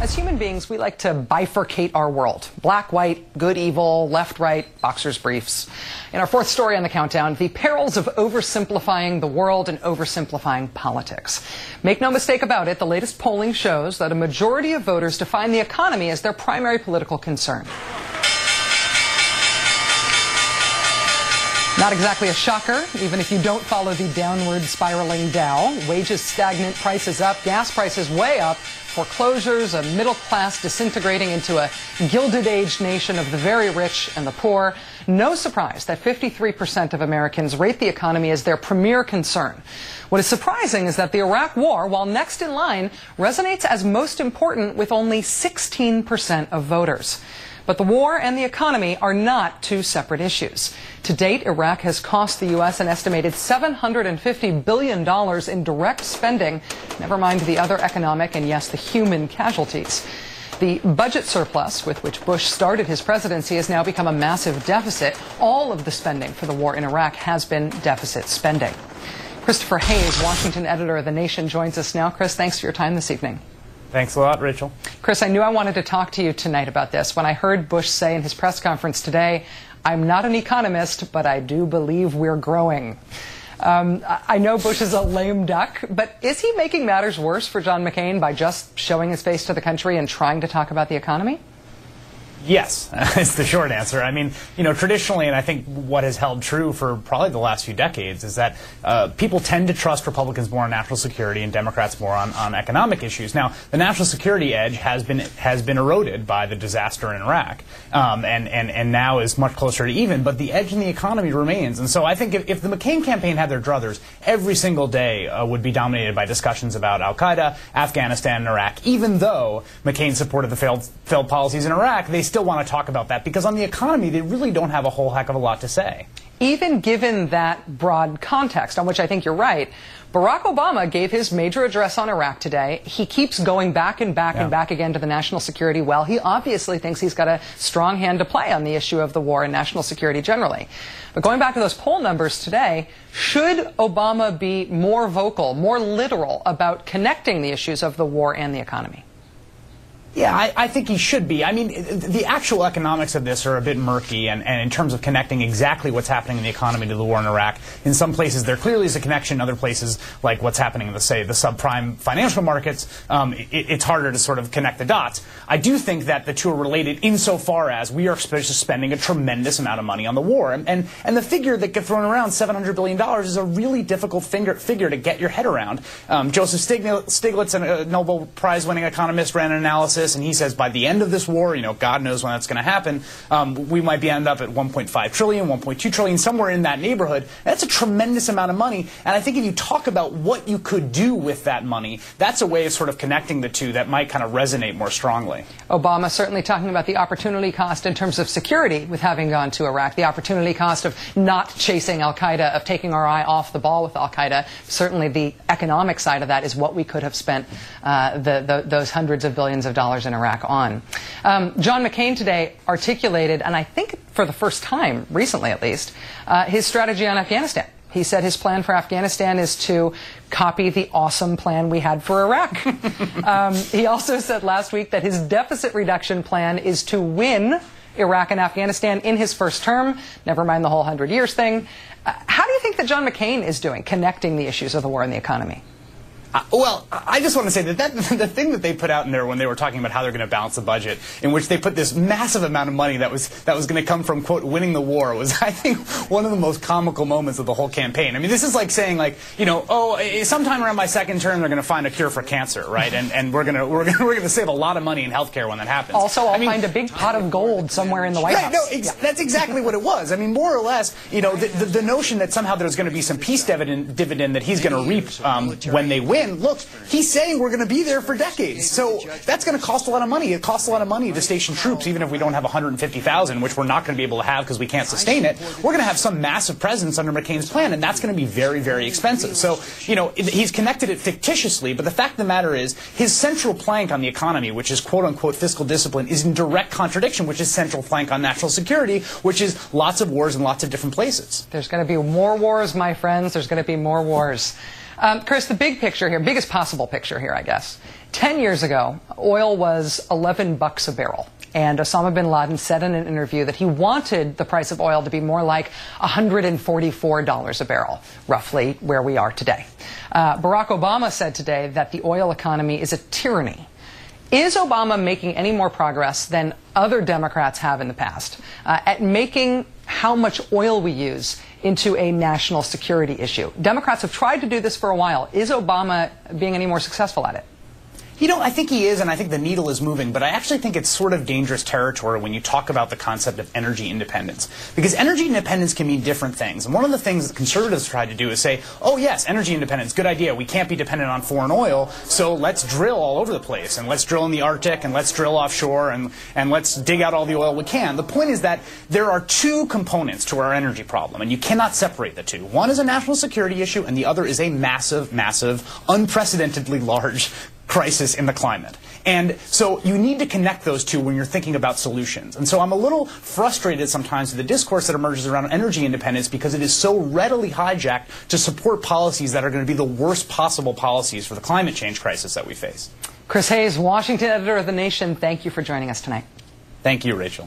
As human beings, we like to bifurcate our world. Black, white, good, evil, left, right, boxers, briefs. In our fourth story on the countdown, the perils of oversimplifying the world and oversimplifying politics. Make no mistake about it, the latest polling shows that a majority of voters define the economy as their primary political concern. Not exactly a shocker, even if you don't follow the downward spiraling Dow. Wages stagnant, prices up, gas prices way up, foreclosures, a middle class disintegrating into a gilded-age nation of the very rich and the poor. No surprise that 53% of Americans rate the economy as their premier concern. What is surprising is that the Iraq War, while next in line, resonates as most important with only 16% of voters. But the war and the economy are not two separate issues. To date, Iraq has cost the U.S. an estimated $750 billion in direct spending, never mind the other economic and, yes, the human casualties. The budget surplus with which Bush started his presidency has now become a massive deficit. All of the spending for the war in Iraq has been deficit spending. Christopher Hayes, Washington editor of The Nation, joins us now. Chris, thanks for your time this evening. Thanks a lot, Rachel. Chris, I knew I wanted to talk to you tonight about this. When I heard Bush say in his press conference today, "I'm not an economist, but I do believe we're growing." I know Bush is a lame duck, but is he making matters worse for John McCain by just showing his face to the country and trying to talk about the economy? Yes, is the short answer. I mean, traditionally, and I think what has held true for probably the last few decades is that people tend to trust Republicans more on national security and Democrats more on economic issues. Now, the national security edge has been eroded by the disaster in Iraq, and now is much closer to even. But the edge in the economy remains, and so I think if the McCain campaign had their druthers, every single day would be dominated by discussions about Al Qaeda, Afghanistan, and Iraq. Even though McCain supported the failed policies in Iraq, they still want to talk about that because on the economy they really don't have a whole heck of a lot to say. Even given that broad context, on which I think you're right, Barack Obama gave his major address on Iraq today. He keeps going back and back and back again to the national security well. He obviously thinks he's got a strong hand to play on the issue of the war and national security generally. But going back to those poll numbers today, should Obama be more vocal, more literal about connecting the issues of the war and the economy? Yeah, I think he should be. I mean, the actual economics of this are a bit murky, and in terms of connecting exactly what's happening in the economy to the war in Iraq, in some places there clearly is a connection. In other places, like what's happening in, the subprime financial markets, it's harder to sort of connect the dots. I do think that the two are related insofar as we are spending a tremendous amount of money on the war. And the figure that gets thrown around, $700 billion, is a really difficult figure to get your head around. Joseph Stiglitz, a Nobel Prize-winning economist, ran an analysis, and he says by the end of this war, God knows when that's going to happen, we might be end up at 1.5 trillion, 1.2 trillion, somewhere in that neighborhood. And that's a tremendous amount of money. And I think if you talk about what you could do with that money, that's a way of sort of connecting the two that might kind of resonate more strongly. Obama certainly talking about the opportunity cost in terms of security with having gone to Iraq, the opportunity cost of not chasing al-Qaeda, of taking our eye off the ball with al-Qaeda. Certainly the economic side of that is what we could have spent those hundreds of billions of dollars in Iraq on. John McCain today articulated, and I think for the first time, recently at least, his strategy on Afghanistan. He said his plan for Afghanistan is to copy the awesome plan we had for Iraq. He also said last week that his deficit reduction plan is to win Iraq and Afghanistan in his first term, never mind the whole 100 years thing. How do you think that John McCain is doing, connecting the issues of the war and the economy? Well, I just want to say that the thing that they put out in there when they were talking about how they're going to balance the budget, in which they put this massive amount of money that was going to come from, quote, winning the war, was, I think, one of the most comical moments of the whole campaign. I mean, this is like saying, like, sometime around my second term they're going to find a cure for cancer, right? And we're going to save a lot of money in healthcare when that happens. Also, I'll find a big pot of gold somewhere in the White House. No, that's exactly what it was. I mean, more or less, the notion that somehow there's going to be some peace dividend that he's going to reap when they win. Look, he's saying we're going to be there for decades. So that's going to cost a lot of money. It costs a lot of money to station troops, even if we don't have 150,000, which we're not going to be able to have because we can't sustain it. We're going to have some massive presence under McCain's plan, and that's going to be very, very expensive. So, he's connected it fictitiously, but the fact of the matter is his central plank on the economy, which is quote-unquote fiscal discipline, is in direct contradiction with his central plank on national security, which is lots of wars in lots of different places. There's going to be more wars, my friends. There's going to be more wars. Chris, the big picture here, biggest possible picture here, I guess. 10 years ago, oil was $11 a barrel. And Osama bin Laden said in an interview that he wanted the price of oil to be more like $144 a barrel, roughly where we are today. Barack Obama said today that the oil economy is a tyranny. Is Obama making any more progress than other Democrats have in the past at making how much oil we use into a national security issue? Democrats have tried to do this for a while. Is Obama being any more successful at it? You know, I think he is, and I think the needle is moving, but I actually think it's sort of dangerous territory when you talk about the concept of energy independence. Because energy independence can mean different things. And one of the things that conservatives try to do is say, oh yes, energy independence, good idea. We can't be dependent on foreign oil, so let's drill all over the place. And let's drill in the Arctic, and let's drill offshore, and let's dig out all the oil we can. The point is that there are two components to our energy problem, and you cannot separate the two. One is a national security issue, and the other is a massive, massive, unprecedentedly large crisis in the climate. And so you need to connect those two when you're thinking about solutions. And so I'm a little frustrated sometimes with the discourse that emerges around energy independence because it is so readily hijacked to support policies that are going to be the worst possible policies for the climate change crisis that we face. Chris Hayes, Washington editor of The Nation, thank you for joining us tonight. Thank you, Rachel.